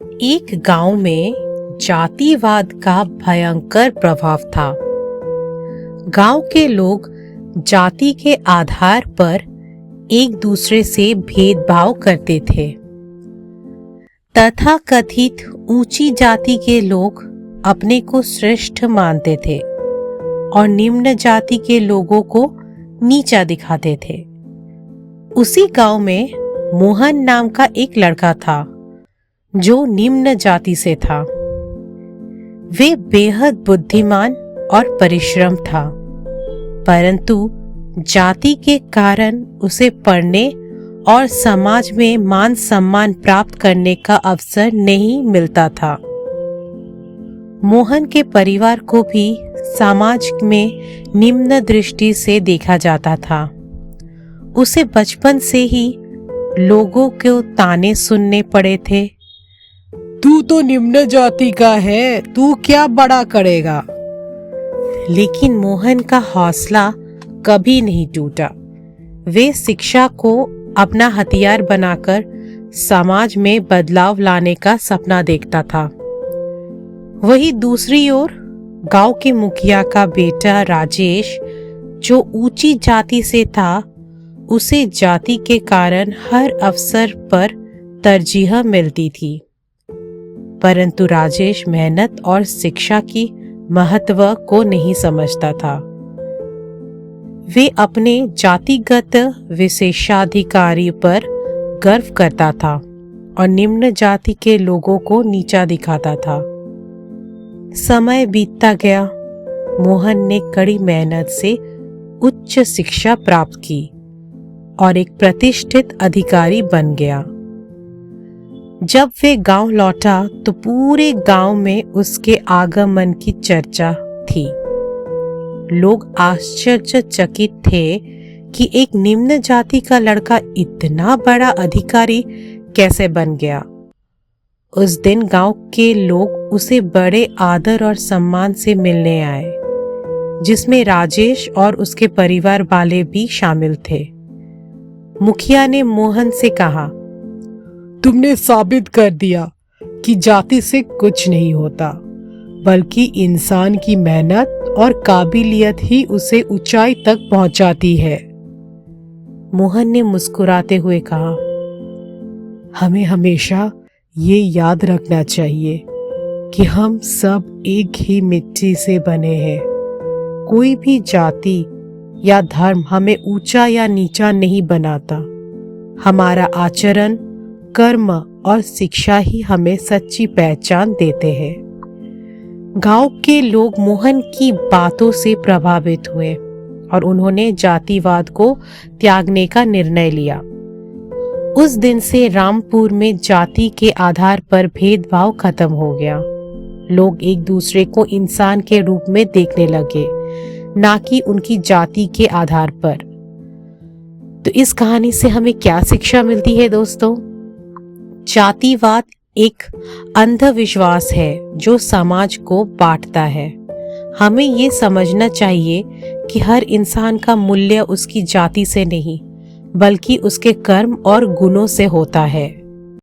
एक गांव में जातिवाद का भयंकर प्रभाव था। गांव के लोग जाति के आधार पर एक दूसरे से भेदभाव करते थे। तथाकथित ऊंची जाति के लोग अपने को श्रेष्ठ मानते थे और निम्न जाति के लोगों को नीचा दिखाते थे। उसी गांव में मोहन नाम का एक लड़का था जो निम्न जाति से था। वे बेहद बुद्धिमान और परिश्रम था, परंतु जाति के कारण उसे पढ़ने और समाज में मान सम्मान प्राप्त करने का अवसर नहीं मिलता था। मोहन के परिवार को भी समाज में निम्न दृष्टि से देखा जाता था। उसे बचपन से ही लोगों को ताने सुनने पड़े थे। तू तो निम्न जाति का है, तू क्या बड़ा करेगा। लेकिन मोहन का हौसला कभी नहीं टूटा। वे शिक्षा को अपना हथियार बनाकर समाज में बदलाव लाने का सपना देखता था। वहीं दूसरी ओर गांव के मुखिया का बेटा राजेश, जो ऊंची जाति से था, उसे जाति के कारण हर अवसर पर तरजीह मिलती थी। परंतु राजेश मेहनत और शिक्षा की महत्व को नहीं समझता था। वे अपने जातिगत विशेषाधिकारी पर गर्व करता था और निम्न जाति के लोगों को नीचा दिखाता था। समय बीतता गया। मोहन ने कड़ी मेहनत से उच्च शिक्षा प्राप्त की और एक प्रतिष्ठित अधिकारी बन गया। जब वे गांव लौटा तो पूरे गांव में उसके आगमन की चर्चा थी। लोग आश्चर्यचकित थे कि एक निम्न जाति का लड़का इतना बड़ा अधिकारी कैसे बन गया। उस दिन गांव के लोग उसे बड़े आदर और सम्मान से मिलने आए, जिसमें राजेश और उसके परिवार वाले भी शामिल थे। मुखिया ने मोहन से कहा, तुमने साबित कर दिया कि जाति से कुछ नहीं होता, बल्कि इंसान की मेहनत और काबिलियत ही उसे ऊंचाई तक पहुंचाती है। मोहन ने मुस्कुराते हुए कहा, हमें हमेशा ये याद रखना चाहिए कि हम सब एक ही मिट्टी से बने हैं। कोई भी जाति या धर्म हमें ऊंचा या नीचा नहीं बनाता। हमारा आचरण, कर्म और शिक्षा ही हमें सच्ची पहचान देते हैं। गांव के लोग मोहन की बातों से प्रभावित हुए और उन्होंने जातिवाद को त्यागने का निर्णय लिया। उस दिन से रामपुर में जाति के आधार पर भेदभाव खत्म हो गया। लोग एक दूसरे को इंसान के रूप में देखने लगे, ना कि उनकी जाति के आधार पर। तो इस कहानी से हमें क्या शिक्षा मिलती है दोस्तों? जातिवाद एक अंधविश्वास है जो समाज को बांटता है। हमें ये समझना चाहिए कि हर इंसान का मूल्य उसकी जाति से नहीं, बल्कि उसके कर्म और गुणों से होता है।